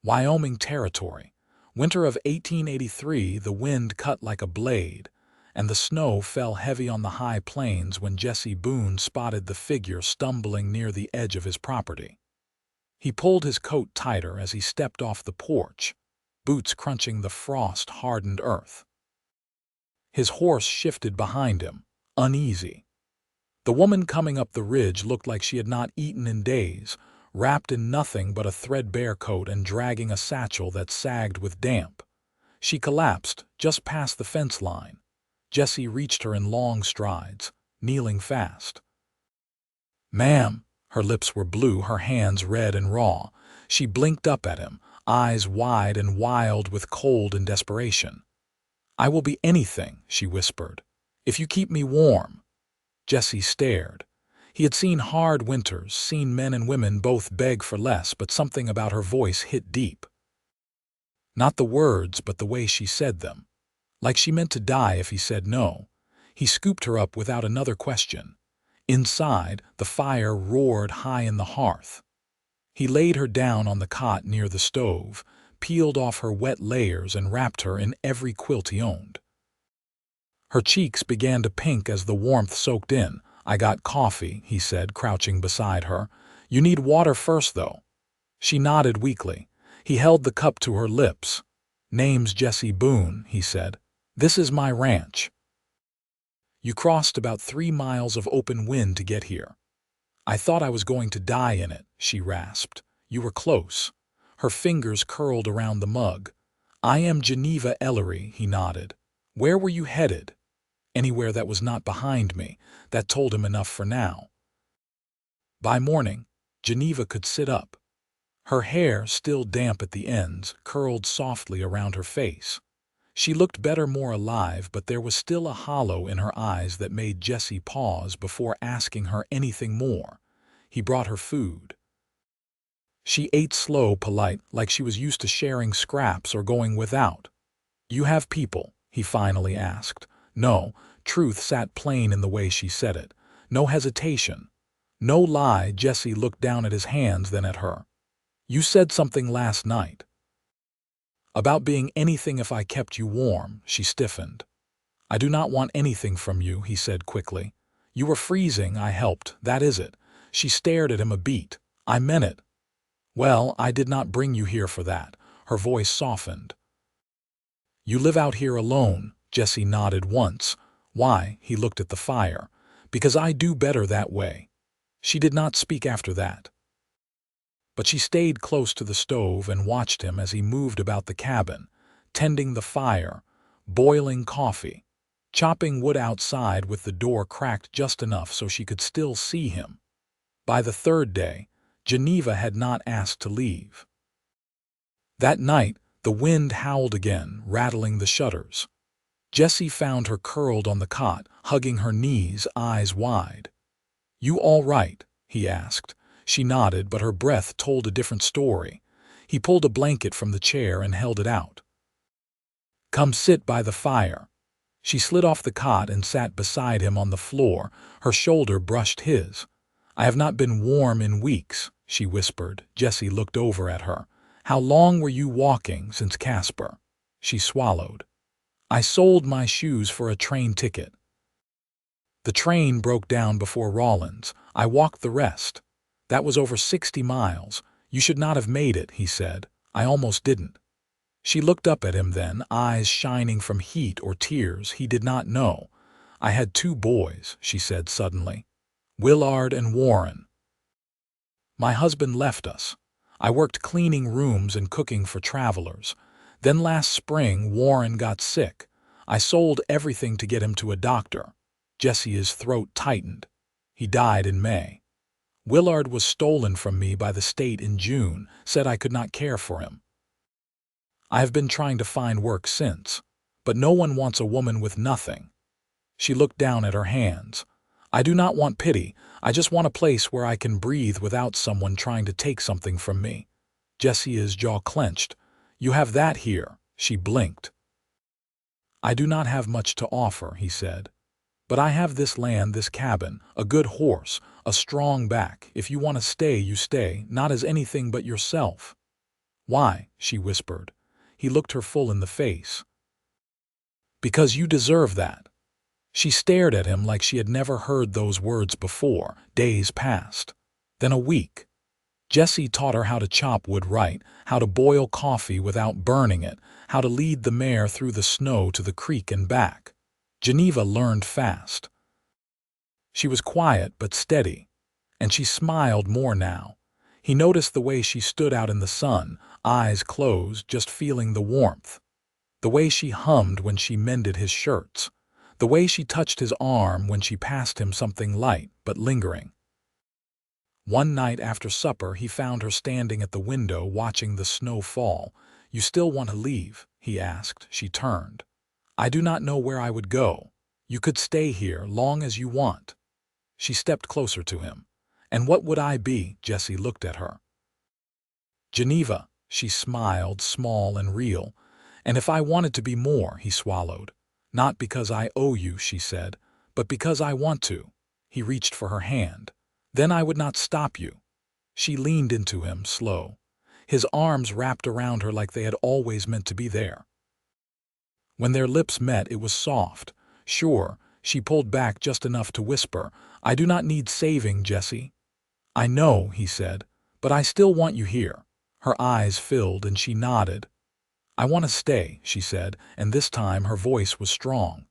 Wyoming Territory. Winter of 1883, the wind cut like a blade, and the snow fell heavy on the high plains when Jesse Boone spotted the figure stumbling near the edge of his property. He pulled his coat tighter as he stepped off the porch, boots crunching the frost-hardened earth. His horse shifted behind him, uneasy. The woman coming up the ridge looked like she had not eaten in days, wrapped in nothing but a threadbare coat and dragging a satchel that sagged with damp. She collapsed just past the fence line. Jesse reached her in long strides, kneeling fast. "Ma'am," her lips were blue, her hands red and raw. She blinked up at him, eyes wide and wild with cold and desperation. "I will be anything," she whispered, "if you keep me warm." Jesse stared. He had seen hard winters, seen men and women both beg for less, but something about her voice hit deep. Not the words, but the way she said them. Like she meant to die if he said no. He scooped her up without another question. Inside, the fire roared high in the hearth. He laid her down on the cot near the stove, peeled off her wet layers and wrapped her in every quilt he owned. Her cheeks began to pink as the warmth soaked in. "I got coffee," he said, crouching beside her. "You need water first, though." She nodded weakly. He held the cup to her lips. "Name's Jesse Boone," he said. "This is my ranch." "You crossed about 3 miles of open wind to get here." "I thought I was going to die in it," she rasped. "You were close." Her fingers curled around the mug. "I am Geneva Ellery," he nodded. "Where were you headed?" "Anywhere that was not behind me." That told him enough for now. By morning, Geneva could sit up. Her hair, still damp at the ends, curled softly around her face. She looked better, more alive, but there was still a hollow in her eyes that made Jesse pause before asking her anything more. He brought her food. She ate slow, polite, like she was used to sharing scraps or going without. "You have people?" he finally asked. No, truth sat plain in the way she said it. No hesitation. No lie. Jesse looked down at his hands, then at her. "You said something last night." "About being anything if I kept you warm." She stiffened. "I do not want anything from you," he said quickly. "You were freezing, I helped, that is it." She stared at him a beat. "I meant it." "Well, I did not bring you here for that." Her voice softened. "You live out here alone." Jesse nodded once. "Why?" He looked at the fire. "Because I do better that way." She did not speak after that. But she stayed close to the stove and watched him as he moved about the cabin, tending the fire, boiling coffee, chopping wood outside with the door cracked just enough so she could still see him. By the third day, Geneva had not asked to leave. That night, the wind howled again, rattling the shutters. Jesse found her curled on the cot, hugging her knees, eyes wide. "You all right?" he asked. She nodded, but her breath told a different story. He pulled a blanket from the chair and held it out. "Come sit by the fire." She slid off the cot and sat beside him on the floor. Her shoulder brushed his. "I have not been warm in weeks," she whispered. Jesse looked over at her. "How long were you walking since Casper?" She swallowed. "I sold my shoes for a train ticket. The train broke down before Rawlins. I walked the rest. That was over 60 miles. You should not have made it," he said. "I almost didn't." She looked up at him then, eyes shining from heat or tears, he did not know. "I had 2 boys," she said suddenly. "Willard and Warren. My husband left us. I worked cleaning rooms and cooking for travelers. Then last spring, Warren got sick. I sold everything to get him to a doctor." Jesse's throat tightened. "He died in May. Willard was stolen from me by the state in June, said I could not care for him. I have been trying to find work since, but no one wants a woman with nothing." She looked down at her hands. "I do not want pity. I just want a place where I can breathe without someone trying to take something from me." Jesse's jaw clenched. "You have that here." She blinked. "I do not have much to offer," he said. "But I have this land, this cabin, a good horse, a strong back. If you want to stay, you stay, not as anything but yourself." "Why?" she whispered. He looked her full in the face. "Because you deserve that." She stared at him like she had never heard those words before. Days passed. Then a week. Jesse taught her how to chop wood right, how to boil coffee without burning it, how to lead the mare through the snow to the creek and back. Geneva learned fast. She was quiet but steady, and she smiled more now. He noticed the way she stood out in the sun, eyes closed, just feeling the warmth. The way she hummed when she mended his shirts. The way she touched his arm when she passed him something light but lingering. One night after supper, he found her standing at the window watching the snow fall. "You still want to leave?" he asked. She turned. "I do not know where I would go. You could stay here long as you want." She stepped closer to him. "And what would I be?" Jesse looked at her. "Geneva," she smiled, small and real. "And if I wanted to be more," he swallowed. "Not because I owe you," she said, "but because I want to." He reached for her hand. "Then I would not stop you." She leaned into him, slow. His arms wrapped around her like they had always meant to be there. When their lips met, it was soft. "Sure." She pulled back just enough to whisper, "I do not need saving, Jesse." "I know," he said, "but I still want you here." Her eyes filled and she nodded. "I want to stay," she said, and this time her voice was strong.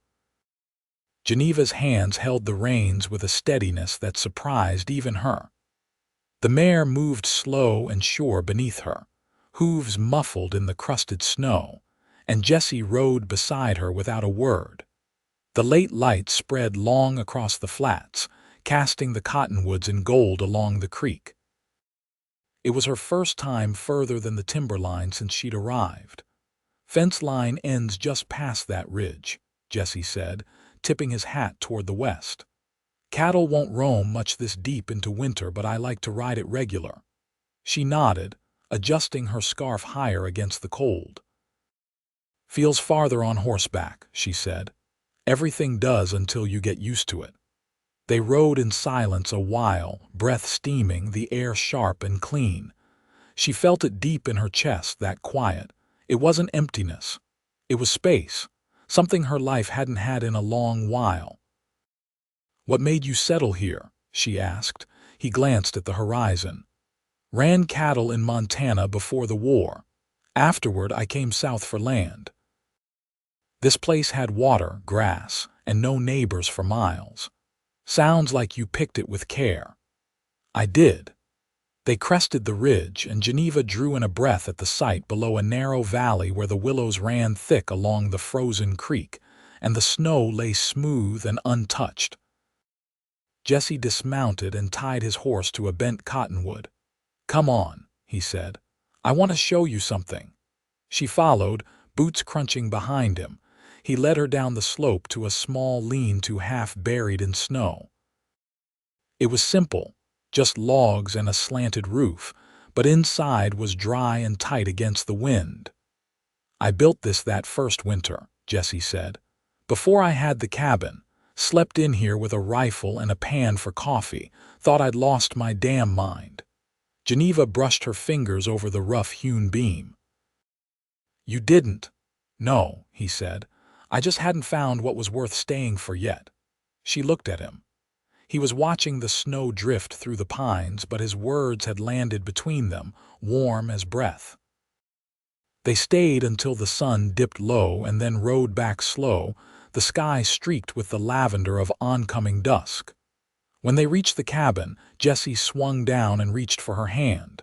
Geneva's hands held the reins with a steadiness that surprised even her. The mare moved slow and sure beneath her, hooves muffled in the crusted snow, and Jesse rode beside her without a word. The late light spread long across the flats, casting the cottonwoods in gold along the creek. It was her first time further than the timberline since she'd arrived. "Fence line ends just past that ridge," Jesse said, tipping his hat toward the west. "Cattle won't roam much this deep into winter, but I like to ride it regular." She nodded, adjusting her scarf higher against the cold. "Feels farther on horseback," she said. "Everything does until you get used to it." They rode in silence a while, breath steaming, the air sharp and clean. She felt it deep in her chest, that quiet. It wasn't emptiness. It was space, something her life hadn't had in a long while. "What made you settle here?" she asked. He glanced at the horizon. "Ran cattle in Montana before the war. Afterward, I came south for land. This place had water, grass, and no neighbors for miles." "Sounds like you picked it with care." "I did." They crested the ridge, and Geneva drew in a breath at the sight below, a narrow valley where the willows ran thick along the frozen creek, and the snow lay smooth and untouched. Jesse dismounted and tied his horse to a bent cottonwood. "Come on," he said. "I want to show you something." She followed, boots crunching behind him. He led her down the slope to a small lean-to half buried in snow. It was simple, just logs and a slanted roof, but inside was dry and tight against the wind. "I built this that first winter," Jesse said. "Before I had the cabin. Slept in here with a rifle and a pan for coffee. Thought I'd lost my damn mind." Geneva brushed her fingers over the rough-hewn beam. "You didn't." "No," he said. "I just hadn't found what was worth staying for yet." She looked at him. He was watching the snow drift through the pines, but his words had landed between them, warm as breath. They stayed until the sun dipped low and then rode back slow, the sky streaked with the lavender of oncoming dusk. When they reached the cabin, Jesse swung down and reached for her hand.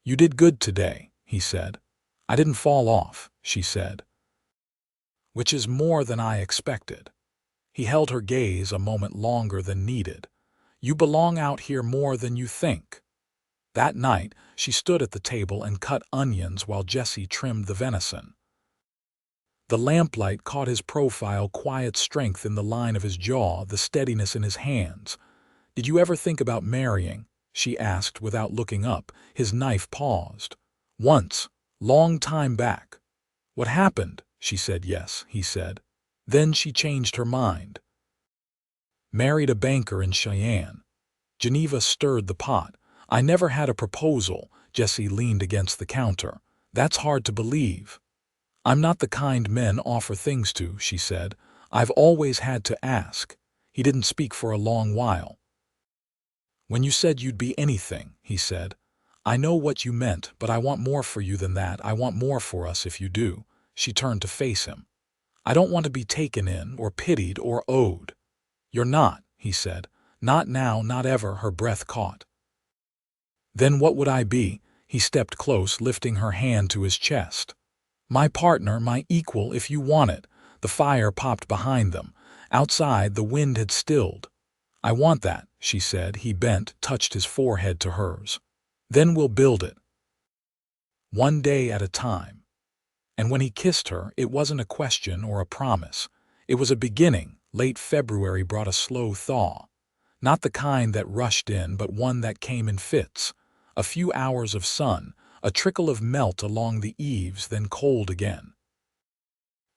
"You did good today," he said. "I didn't fall off," she said. "Which is more than I expected." He held her gaze a moment longer than needed. "You belong out here more than you think." That night, she stood at the table and cut onions while Jesse trimmed the venison. The lamplight caught his profile, quiet strength in the line of his jaw, the steadiness in his hands. "Did you ever think about marrying?" she asked without looking up. His knife paused. "Once, long time back." "What happened?" She said yes, he said. Then she changed her mind. "Married a banker in Cheyenne." Geneva stirred the pot. "I never had a proposal." Jesse leaned against the counter. That's hard to believe. I'm not the kind men offer things to, she said. I've always had to ask. He didn't speak for a long while. When you said you'd be anything, he said, I know what you meant, but I want more for you than that. I want more for us if you do. She turned to face him. I don't want to be taken in or pitied or owed. You're not, he said. Not now, not ever, her breath caught. Then what would I be? He stepped close, lifting her hand to his chest. My partner, my equal, if you want it. The fire popped behind them. Outside, the wind had stilled. I want that, she said. He bent, touched his forehead to hers. Then we'll build it. One day at a time. And when he kissed her, it wasn't a question or a promise. It was a beginning. Late February brought a slow thaw. Not the kind that rushed in, but one that came in fits. A few hours of sun, a trickle of melt along the eaves, then cold again.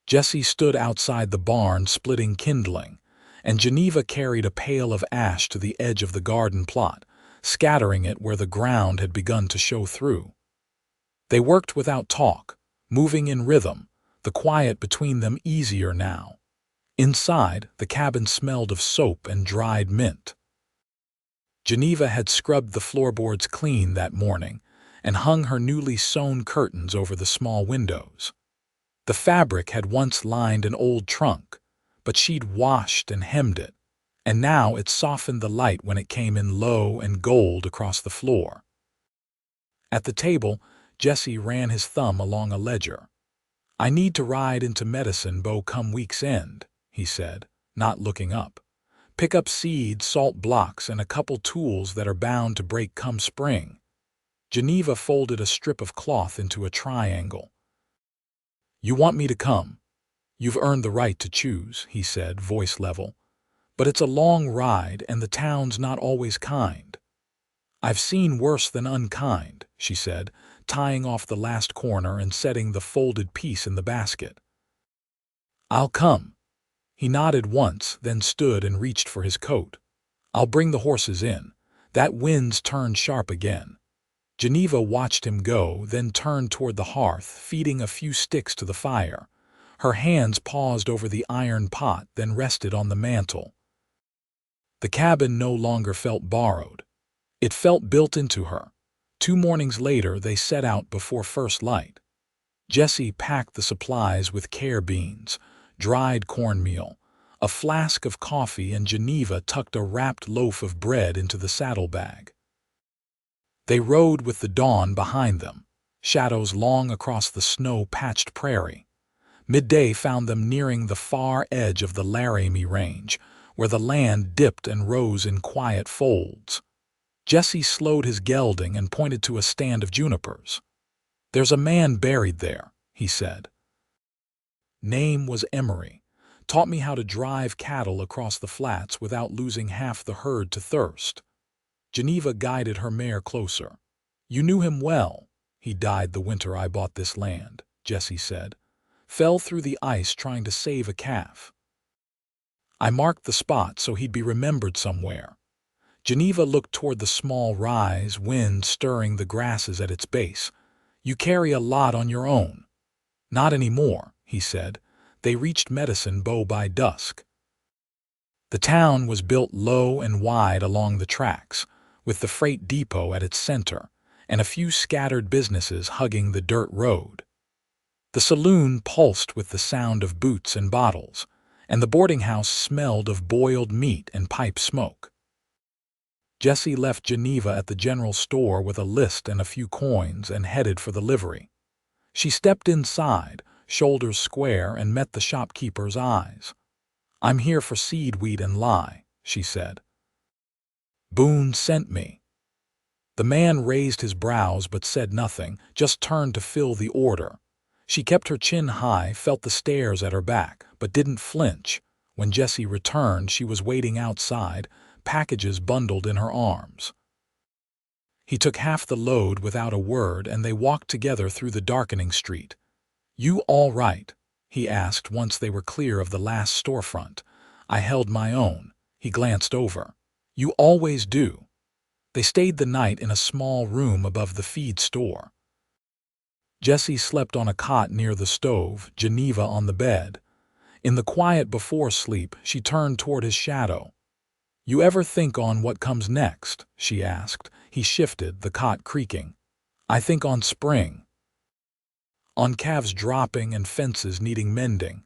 Jesse stood outside the barn splitting kindling, and Geneva carried a pail of ash to the edge of the garden plot, scattering it where the ground had begun to show through. They worked without talk, moving in rhythm, the quiet between them easier now. Inside, the cabin smelled of soap and dried mint. Geneva had scrubbed the floorboards clean that morning and hung her newly sewn curtains over the small windows. The fabric had once lined an old trunk, but she'd washed and hemmed it, and now it softened the light when it came in low and gold across the floor. At the table, Jesse ran his thumb along a ledger. I need to ride into Medicine Bow come week's end, he said, not looking up. Pick up seeds, salt blocks, and a couple tools that are bound to break come spring. Geneva folded a strip of cloth into a triangle. You want me to come? You've earned the right to choose, he said, voice level. But it's a long ride and the town's not always kind. I've seen worse than unkind, she said, tying off the last corner and setting the folded piece in the basket. I'll come. He nodded once, then stood and reached for his coat. I'll bring the horses in. That wind's turned sharp again. Geneva watched him go, then turned toward the hearth, feeding a few sticks to the fire. Her hands paused over the iron pot, then rested on the mantel. The cabin no longer felt borrowed. It felt built into her. 2 mornings later, they set out before first light. Jesse packed the supplies with care: beans, dried cornmeal, a flask of coffee, and Geneva tucked a wrapped loaf of bread into the saddlebag. They rode with the dawn behind them, shadows long across the snow-patched prairie. Midday found them nearing the far edge of the Laramie Range, where the land dipped and rose in quiet folds. Jesse slowed his gelding and pointed to a stand of junipers. There's a man buried there, he said. Name was Emery. Taught me how to drive cattle across the flats without losing half the herd to thirst. Geneva guided her mare closer. You knew him well. He died the winter I bought this land, Jesse said. Fell through the ice trying to save a calf. I marked the spot so he'd be remembered somewhere. Geneva looked toward the small rise, wind stirring the grasses at its base. You carry a lot on your own. Not anymore, he said. They reached Medicine Bow by dusk. The town was built low and wide along the tracks, with the freight depot at its center, and a few scattered businesses hugging the dirt road. The saloon pulsed with the sound of boots and bottles, and the boarding house smelled of boiled meat and pipe smoke. Jesse left Geneva at the general store with a list and a few coins and headed for the livery. She stepped inside, shoulders square, and met the shopkeeper's eyes. I'm here for seed, wheat, and lye, she said. Boone sent me. The man raised his brows but said nothing, just turned to fill the order. She kept her chin high, felt the stares at her back, but didn't flinch. When Jesse returned, she was waiting outside, packages bundled in her arms. He took half the load without a word, and they walked together through the darkening street. You all right? He asked once they were clear of the last storefront. I held my own. He glanced over. You always do. They stayed the night in a small room above the feed store. Jesse slept on a cot near the stove, Geneva on the bed. In the quiet before sleep, she turned toward his shadow. "You ever think on what comes next?" she asked. He shifted, the cot creaking. "I think on spring. On calves dropping and fences needing mending."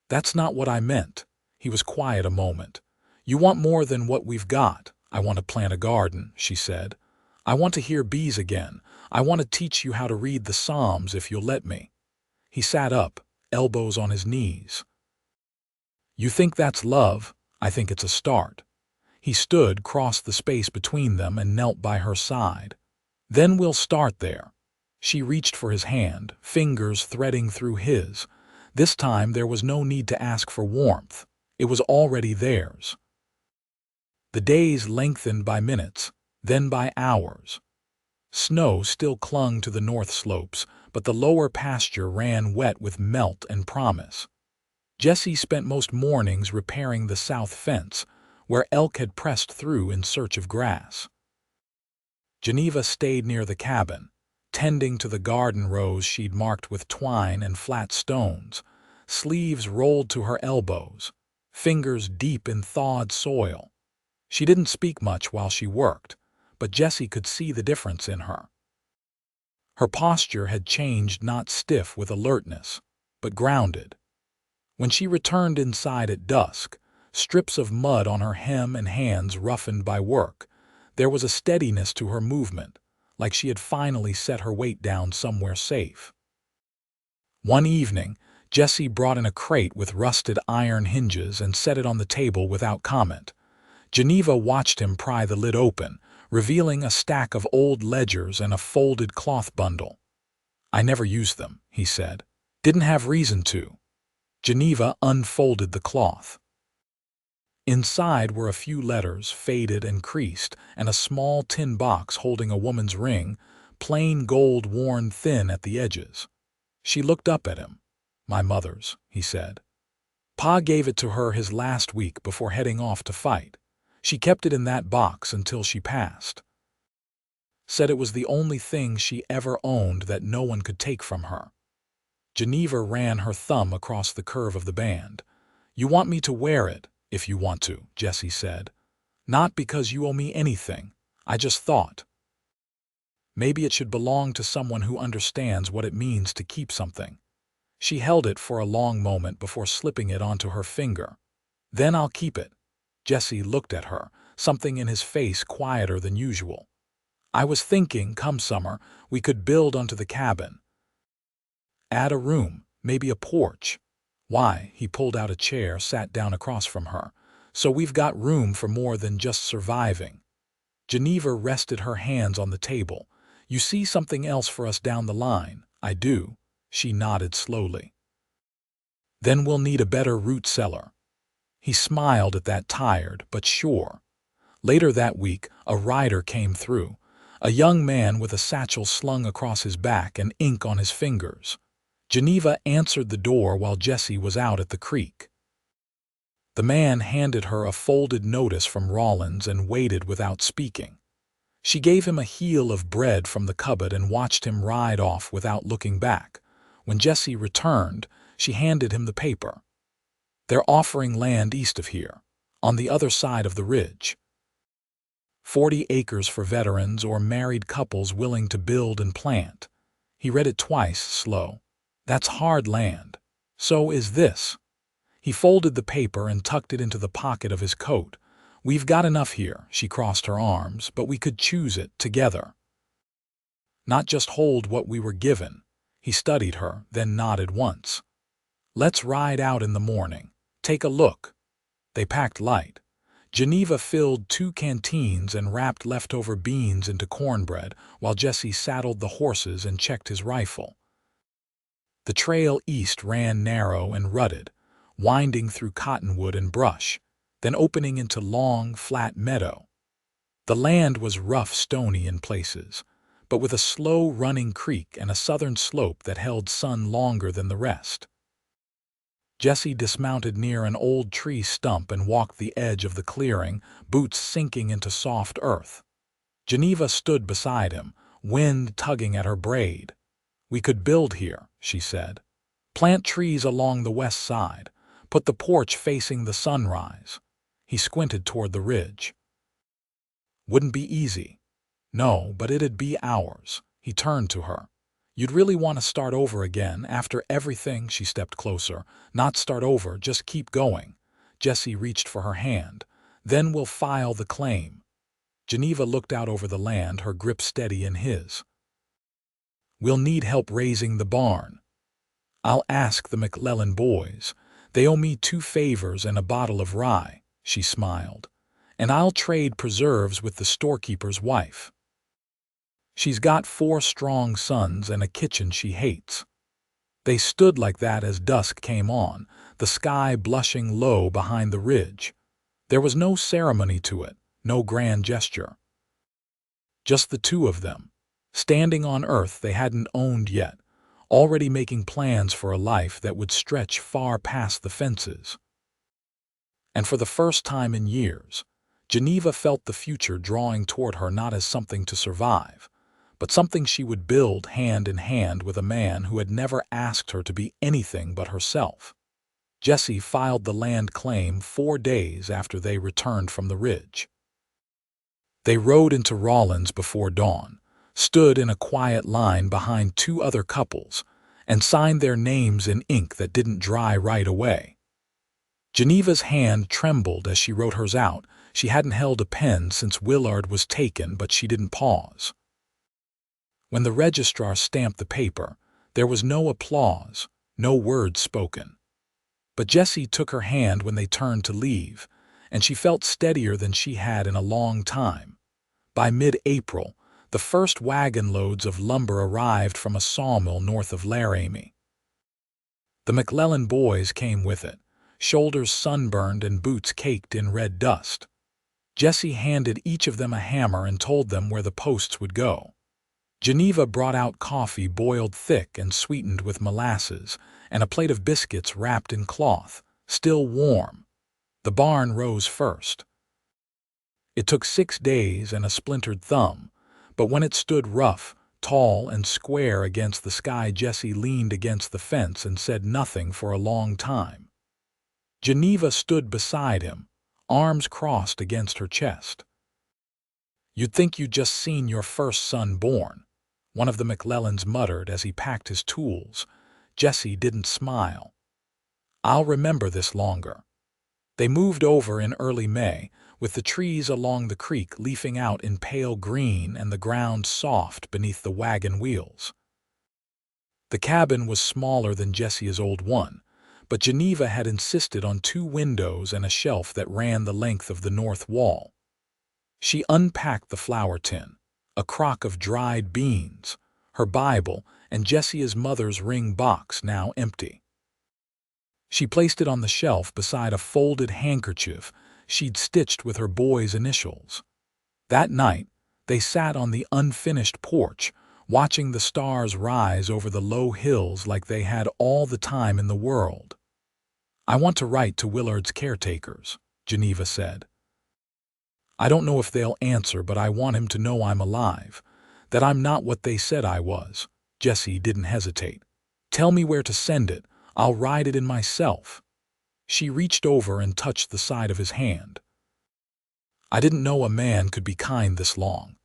"That's not what I meant." He was quiet a moment. "You want more than what we've got." "I want to plant a garden," she said. "I want to hear bees again. I want to teach you how to read the Psalms if you'll let me." He sat up, elbows on his knees. "You think that's love? I think it's a start." He stood, crossed the space between them, and knelt by her side. "Then we'll start there." She reached for his hand, fingers threading through his. This time there was no need to ask for warmth. It was already theirs. The days lengthened by minutes, then by hours. Snow still clung to the north slopes, but the lower pasture ran wet with melt and promise. Jesse spent most mornings repairing the south fence, where elk had pressed through in search of grass. Geneva stayed near the cabin, tending to the garden rows she'd marked with twine and flat stones, sleeves rolled to her elbows, fingers deep in thawed soil. She didn't speak much while she worked, but Jesse could see the difference in her. Her posture had changed, not stiff with alertness, but grounded. When she returned inside at dusk, strips of mud on her hem and hands roughened by work, there was a steadiness to her movement, like she had finally set her weight down somewhere safe. One evening, Jesse brought in a crate with rusted iron hinges and set it on the table without comment. Geneva watched him pry the lid open, revealing a stack of old ledgers and a folded cloth bundle. "I never used them," he said. "Didn't have reason to." Geneva unfolded the cloth. Inside were a few letters, faded and creased, and a small tin box holding a woman's ring, plain gold worn thin at the edges. She looked up at him. "My mother's," he said. "Pa gave it to her his last week before heading off to fight. She kept it in that box until she passed. Said it was the only thing she ever owned that no one could take from her." Geneva ran her thumb across the curve of the band. "You want me to wear it, if you want to," Jesse said. "Not because you owe me anything. I just thought maybe it should belong to someone who understands what it means to keep something." She held it for a long moment before slipping it onto her finger. "Then I'll keep it." Jesse looked at her, something in his face quieter than usual. "I was thinking, come summer, we could build onto the cabin. Add a room, maybe a porch." "Why?" He pulled out a chair, sat down across from her. "So we've got room for more than just surviving." Geneva rested her hands on the table. "You see something else for us down the line?" "I do." She nodded slowly. "Then we'll need a better root cellar." He smiled at that, tired but sure. Later that week, a rider came through, a young man with a satchel slung across his back and ink on his fingers. Geneva answered the door while Jesse was out at the creek. The man handed her a folded notice from Rollins and waited without speaking. She gave him a heel of bread from the cupboard and watched him ride off without looking back. When Jesse returned, she handed him the paper. "They're offering land east of here, on the other side of the ridge. 40 acres for veterans or married couples willing to build and plant." He read it twice, slow. "That's hard land. So is this." He folded the paper and tucked it into the pocket of his coat. "We've got enough here," she crossed her arms, "but we could choose it together. Not just hold what we were given." He studied her, then nodded once. "Let's ride out in the morning. Take a look." They packed light. Geneva filled 2 canteens and wrapped leftover beans into cornbread, while Jesse saddled the horses and checked his rifle. The trail east ran narrow and rutted, winding through cottonwood and brush, then opening into long, flat meadow. The land was rough, stony in places, but with a slow-running creek and a southern slope that held sun longer than the rest. Jesse dismounted near an old tree stump and walked the edge of the clearing, boots sinking into soft earth. Geneva stood beside him, wind tugging at her braid. "We could build here," she said. "Plant trees along the west side. Put the porch facing the sunrise." He squinted toward the ridge. "Wouldn't be easy." "No, but it'd be ours." He turned to her. "You'd really want to start over again after everything?" She stepped closer. "Not start over, just keep going." Jessie reached for her hand. "Then we'll file the claim." Geneva looked out over the land, her grip steady in his. "We'll need help raising the barn." "I'll ask the McClellan boys. They owe me 2 favors and a bottle of rye," she smiled. "And I'll trade preserves with the storekeeper's wife. She's got 4 strong sons and a kitchen she hates." They stood like that as dusk came on, the sky blushing low behind the ridge. There was no ceremony to it, no grand gesture. Just the two of them, standing on earth they hadn't owned yet, already making plans for a life that would stretch far past the fences. And for the first time in years, Geneva felt the future drawing toward her, not as something to survive, but something she would build hand in hand with a man who had never asked her to be anything but herself. Jessie filed the land claim 4 days after they returned from the ridge. They rode into Rawlins before dawn, stood in a quiet line behind 2 other couples, and signed their names in ink that didn't dry right away. Geneva's hand trembled as she wrote hers out. She hadn't held a pen since Willard was taken, but she didn't pause. When the registrar stamped the paper, there was no applause, no words spoken. But Jessie took her hand when they turned to leave, and she felt steadier than she had in a long time. By mid-April, the first wagon loads of lumber arrived from a sawmill north of Laramie. The McClellan boys came with it, shoulders sunburned and boots caked in red dust. Jessie handed each of them a hammer and told them where the posts would go. Geneva brought out coffee boiled thick and sweetened with molasses, and a plate of biscuits wrapped in cloth, still warm. The barn rose first. It took 6 days and a splintered thumb, but when it stood rough, tall and square against the sky, Jessie leaned against the fence and said nothing for a long time. Geneva stood beside him, arms crossed against her chest. "You'd think you'd just seen your first son born," one of the McClellans muttered as he packed his tools. Jessie didn't smile. "I'll remember this longer." They moved over in early May, with the trees along the creek leafing out in pale green and the ground soft beneath the wagon wheels. The cabin was smaller than Jessie's old one, but Geneva had insisted on 2 windows and a shelf that ran the length of the north wall. She unpacked the flour tin, a crock of dried beans, her Bible, and Jessie's mother's ring box, now empty. She placed it on the shelf beside a folded handkerchief she'd stitched with her boy's initials. That night, they sat on the unfinished porch, watching the stars rise over the low hills like they had all the time in the world. "I want to write to Willard's caretakers," Geneva said. "I don't know if they'll answer, but I want him to know I'm alive, that I'm not what they said I was." Jessie didn't hesitate. "Tell me where to send it. I'll write it in myself." She reached over and touched the side of his hand. "I didn't know a man could be kind this long."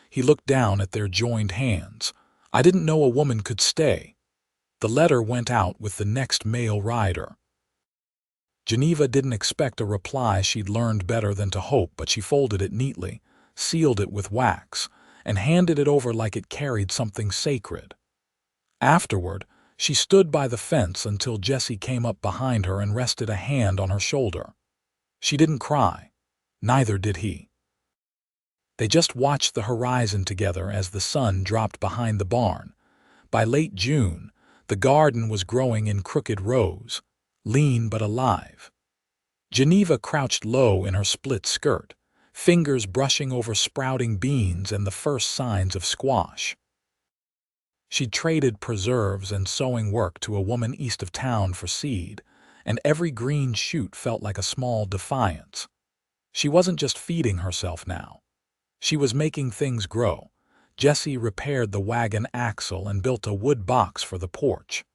He looked down at their joined hands. "I didn't know a woman could stay." The letter went out with the next mail rider. Geneva didn't expect a reply. She'd learned better than to hope, but she folded it neatly, sealed it with wax, and handed it over like it carried something sacred. Afterward, she stood by the fence until Jessie came up behind her and rested a hand on her shoulder. She didn't cry. Neither did he. They just watched the horizon together as the sun dropped behind the barn. By late June, the garden was growing in crooked rows, lean but alive. Geneva crouched low in her split skirt, fingers brushing over sprouting beans and the first signs of squash. She'd traded preserves and sewing work to a woman east of town for seed, and every green shoot felt like a small defiance. She wasn't just feeding herself now. She was making things grow. Jesse repaired the wagon axle and built a wood box for the porch.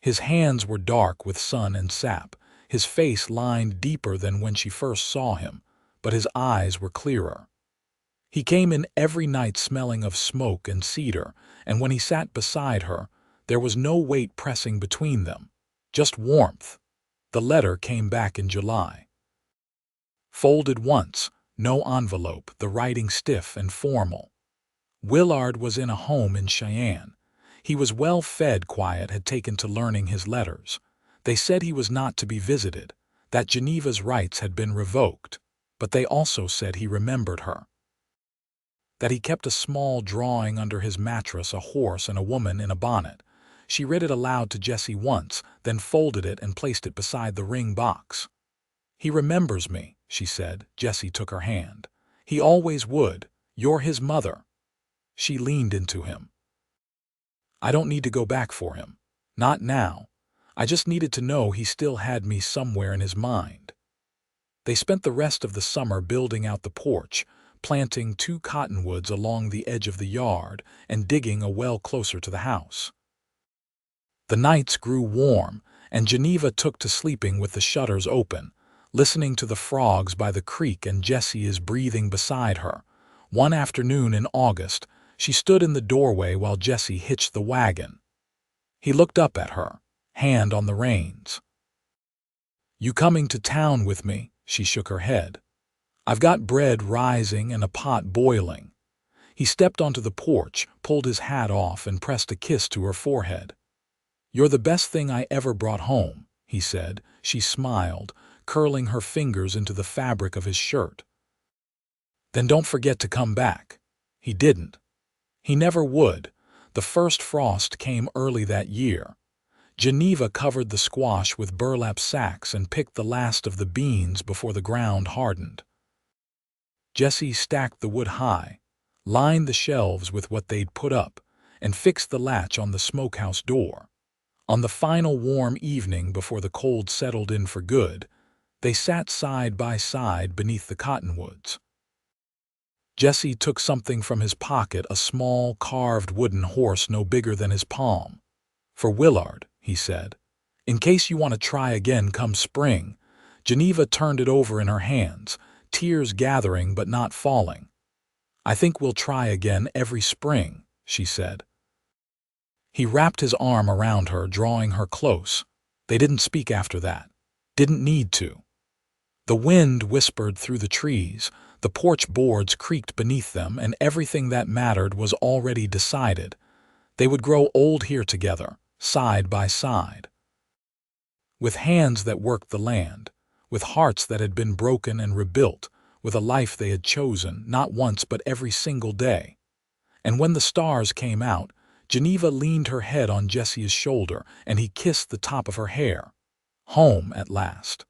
His hands were dark with sun and sap, his face lined deeper than when she first saw him, but his eyes were clearer. He came in every night smelling of smoke and cedar, and when he sat beside her, there was no weight pressing between them, just warmth. The letter came back in July. Folded once, no envelope, the writing stiff and formal. Willard was in a home in Cheyenne. He was well-fed, quiet, had taken to learning his letters. They said he was not to be visited, that Geneva's rights had been revoked, but they also said he remembered her. That he kept a small drawing under his mattress, a horse and a woman in a bonnet. She read it aloud to Jesse once, then folded it and placed it beside the ring box. "He remembers me," she said. Jesse took her hand. "He always would. You're his mother." She leaned into him. "I don't need to go back for him. Not now. I just needed to know he still had me somewhere in his mind." They spent the rest of the summer building out the porch, planting 2 cottonwoods along the edge of the yard and digging a well closer to the house. The nights grew warm, and Geneva took to sleeping with the shutters open, listening to the frogs by the creek and Jesse's breathing beside her. One afternoon in August, she stood in the doorway while Jesse hitched the wagon. He looked up at her, hand on the reins. "You coming to town with me?" She shook her head. "I've got bread rising and a pot boiling." He stepped onto the porch, pulled his hat off, and pressed a kiss to her forehead. "You're the best thing I ever brought home," he said. She smiled, curling her fingers into the fabric of his shirt. "Then don't forget to come back." He didn't. He never would. The first frost came early that year. Geneva covered the squash with burlap sacks and picked the last of the beans before the ground hardened. Jesse stacked the wood high, lined the shelves with what they'd put up, and fixed the latch on the smokehouse door. On the final warm evening before the cold settled in for good, they sat side by side beneath the cottonwoods. Jesse took something from his pocket, a small, carved wooden horse no bigger than his palm. "For Willard," he said. "In case you want to try again come spring." Geneva turned it over in her hands, tears gathering but not falling. "I think we'll try again every spring," she said. He wrapped his arm around her, drawing her close. They didn't speak after that. Didn't need to. The wind whispered through the trees, the porch boards creaked beneath them, and everything that mattered was already decided. They would grow old here together, side by side. With hands that worked the land, with hearts that had been broken and rebuilt, with a life they had chosen, not once but every single day. And when the stars came out, Geneva leaned her head on Jesse's shoulder, and he kissed the top of her hair. Home at last.